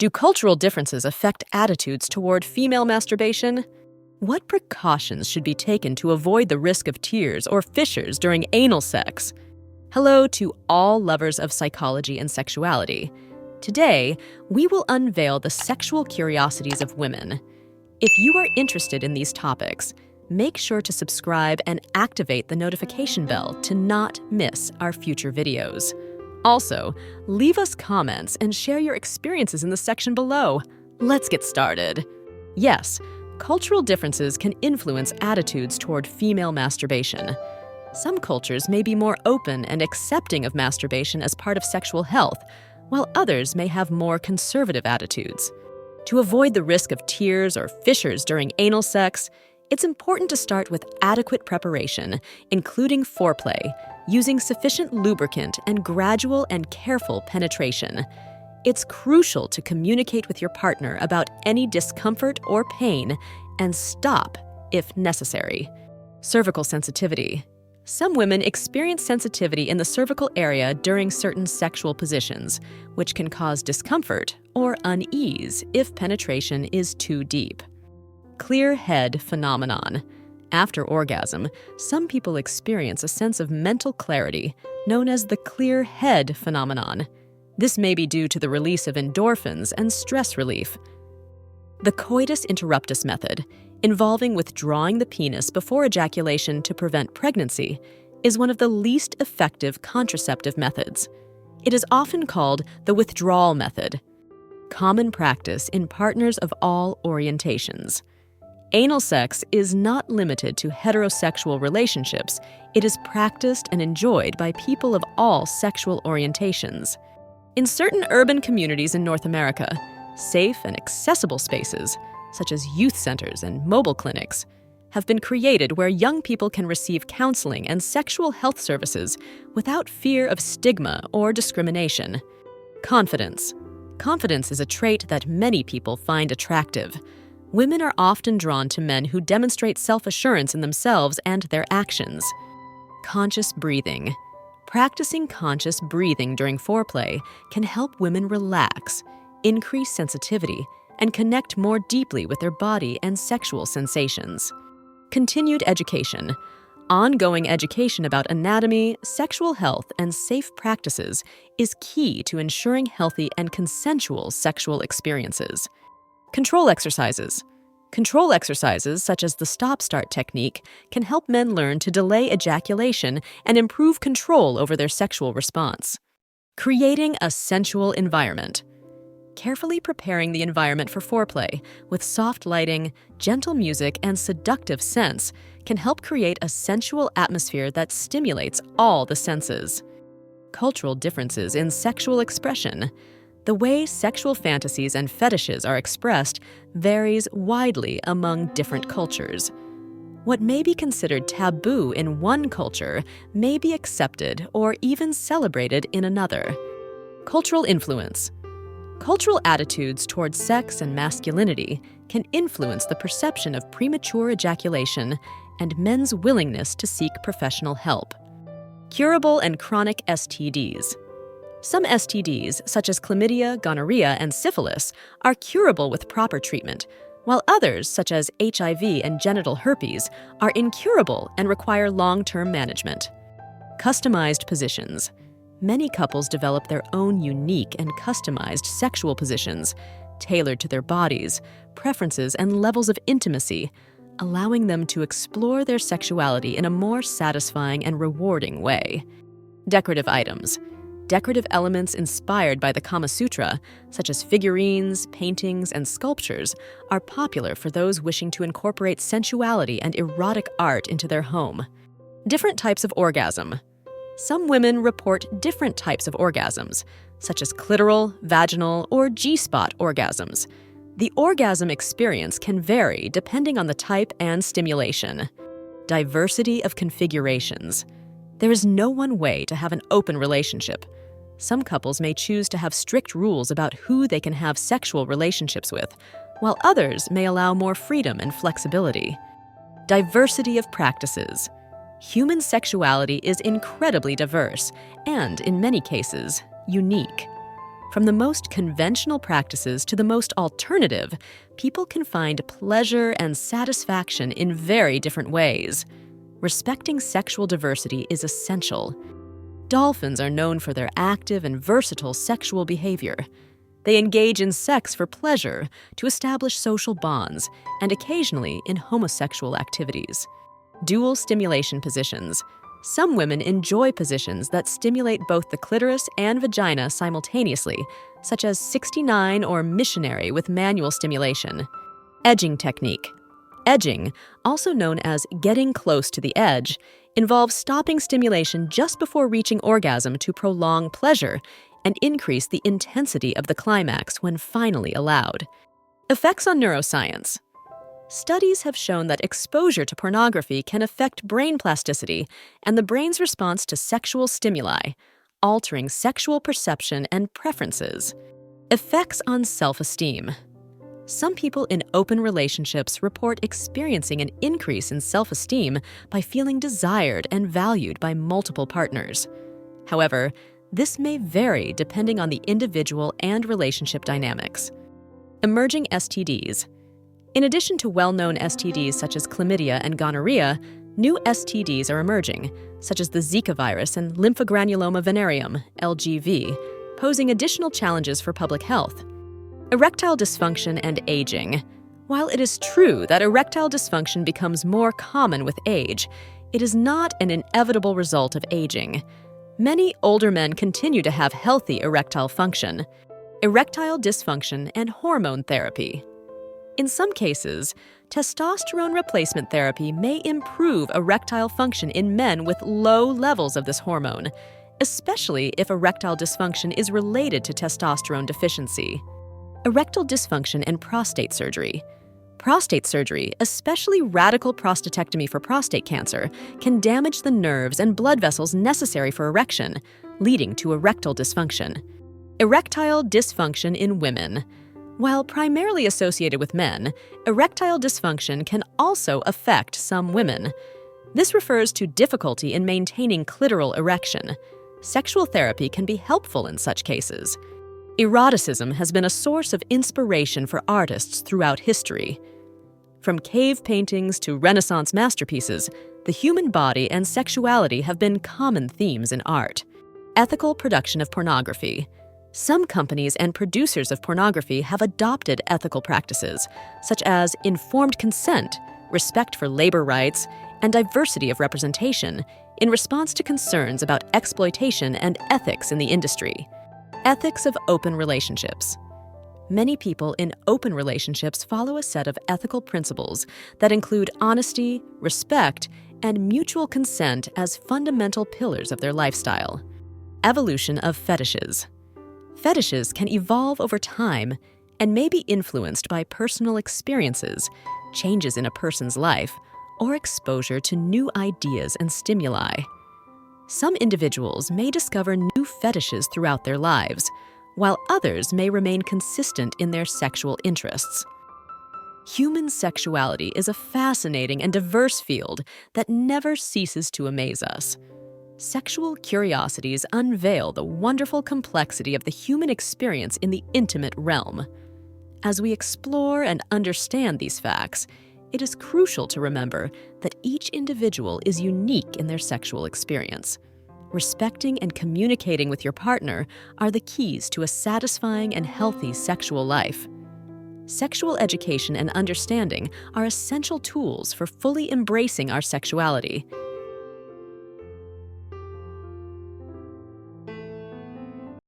Do cultural differences affect attitudes toward female masturbation? What precautions should be taken to avoid the risk of tears or fissures during anal sex? Hello to all lovers of psychology and sexuality. Today, we will unveil the sexual curiosities of women. If you are interested in these topics, make sure to subscribe and activate the notification bell to not miss our future videos. Also, leave us comments and share your experiences in the section below. Let's get started. Yes, cultural differences can influence attitudes toward female masturbation. Some cultures may be more open and accepting of masturbation as part of sexual health, while others may have more conservative attitudes. To avoid the risk of tears or fissures during anal sex, it's important to start with adequate preparation, including foreplay, using sufficient lubricant and gradual and careful penetration. It's crucial to communicate with your partner about any discomfort or pain and stop if necessary. Cervical sensitivity. Some women experience sensitivity in the cervical area during certain sexual positions, which can cause discomfort or unease if penetration is too deep. Clear head phenomenon. After orgasm, some people experience a sense of mental clarity, known as the clear head phenomenon. This may be due to the release of endorphins and stress relief. The coitus interruptus method, involving withdrawing the penis before ejaculation to prevent pregnancy, is one of the least effective contraceptive methods. It is often called the withdrawal method. Common practice in partners of all orientations. Anal sex is not limited to heterosexual relationships. It is practiced and enjoyed by people of all sexual orientations. In certain urban communities in North America, safe and accessible spaces, such as youth centers and mobile clinics, have been created where young people can receive counseling and sexual health services without fear of stigma or discrimination. Confidence. Confidence is a trait that many people find attractive. Women are often drawn to men who demonstrate self-assurance in themselves and their actions. Conscious breathing. Practicing conscious breathing during foreplay can help women relax, increase sensitivity, and connect more deeply with their body and sexual sensations. Continued education. Ongoing education about anatomy, sexual health, and safe practices is key to ensuring healthy and consensual sexual experiences. Control exercises. Control exercises, such as the stop-start technique, can help men learn to delay ejaculation and improve control over their sexual response. Creating a sensual environment. Carefully preparing the environment for foreplay with soft lighting, gentle music, and seductive scents can help create a sensual atmosphere that stimulates all the senses. Cultural differences in sexual expression. The way sexual fantasies and fetishes are expressed varies widely among different cultures. What may be considered taboo in one culture may be accepted or even celebrated in another. Cultural influence. Cultural attitudes towards sex and masculinity can influence the perception of premature ejaculation and men's willingness to seek professional help. Curable and chronic STDs. Some STDs, such as chlamydia, gonorrhea, and syphilis, are curable with proper treatment, while others, such as HIV and genital herpes, are incurable and require long-term management. Customized positions. Many couples develop their own unique and customized sexual positions, tailored to their bodies, preferences, and levels of intimacy, allowing them to explore their sexuality in a more satisfying and rewarding way. Decorative items. Decorative elements inspired by the Kama Sutra, such as figurines, paintings, and sculptures, are popular for those wishing to incorporate sensuality and erotic art into their home. Different types of orgasm. Some women report different types of orgasms, such as clitoral, vaginal, or G-spot orgasms. The orgasm experience can vary depending on the type and stimulation. Diversity of configurations. There is no one way to have an open relationship. Some couples may choose to have strict rules about who they can have sexual relationships with, while others may allow more freedom and flexibility. Diversity of practices. Human sexuality is incredibly diverse and, in many cases, unique. From the most conventional practices to the most alternative, people can find pleasure and satisfaction in very different ways. Respecting sexual diversity is essential. Dolphins are known for their active and versatile sexual behavior. They engage in sex for pleasure, to establish social bonds, and occasionally in homosexual activities. Dual stimulation positions. Some women enjoy positions that stimulate both the clitoris and vagina simultaneously, such as 69 or missionary with manual stimulation. Edging technique. Edging, also known as getting close to the edge, involves stopping stimulation just before reaching orgasm to prolong pleasure and increase the intensity of the climax when finally allowed. Effects on neuroscience. Studies have shown that exposure to pornography can affect brain plasticity and the brain's response to sexual stimuli, altering sexual perception and preferences. Effects on self-esteem. Some people in open relationships report experiencing an increase in self-esteem by feeling desired and valued by multiple partners. However, this may vary depending on the individual and relationship dynamics. Emerging STDs. In addition to well-known STDs such as chlamydia and gonorrhea, new STDs are emerging, such as the Zika virus and lymphogranuloma venereum, LGV, posing additional challenges for public health. Erectile dysfunction and aging. While it is true that erectile dysfunction becomes more common with age, it is not an inevitable result of aging. Many older men continue to have healthy erectile function. Erectile dysfunction and hormone therapy. In some cases, testosterone replacement therapy may improve erectile function in men with low levels of this hormone, especially if erectile dysfunction is related to testosterone deficiency. Erectile dysfunction and prostate surgery. Prostate surgery, especially radical prostatectomy for prostate cancer, can damage the nerves and blood vessels necessary for erection, leading to erectile dysfunction. Erectile dysfunction in women. While primarily associated with men, erectile dysfunction can also affect some women. This refers to difficulty in maintaining clitoral erection. Sexual therapy can be helpful in such cases. Eroticism has been a source of inspiration for artists throughout history. From cave paintings to Renaissance masterpieces, the human body and sexuality have been common themes in art. Ethical production of pornography. Some companies and producers of pornography have adopted ethical practices, such as informed consent, respect for labor rights, and diversity of representation, in response to concerns about exploitation and ethics in the industry. Ethics of open relationships. Many people in open relationships follow a set of ethical principles that include honesty, respect, and mutual consent as fundamental pillars of their lifestyle. Evolution of fetishes. Fetishes can evolve over time and may be influenced by personal experiences, changes in a person's life, or exposure to new ideas and stimuli. Some individuals may discover new fetishes throughout their lives, while others may remain consistent in their sexual interests. Human sexuality is a fascinating and diverse field that never ceases to amaze us. Sexual curiosities unveil the wonderful complexity of the human experience in the intimate realm. As we explore and understand these facts, it is crucial to remember that each individual is unique in their sexual experience. Respecting and communicating with your partner are the keys to a satisfying and healthy sexual life. Sexual education and understanding are essential tools for fully embracing our sexuality.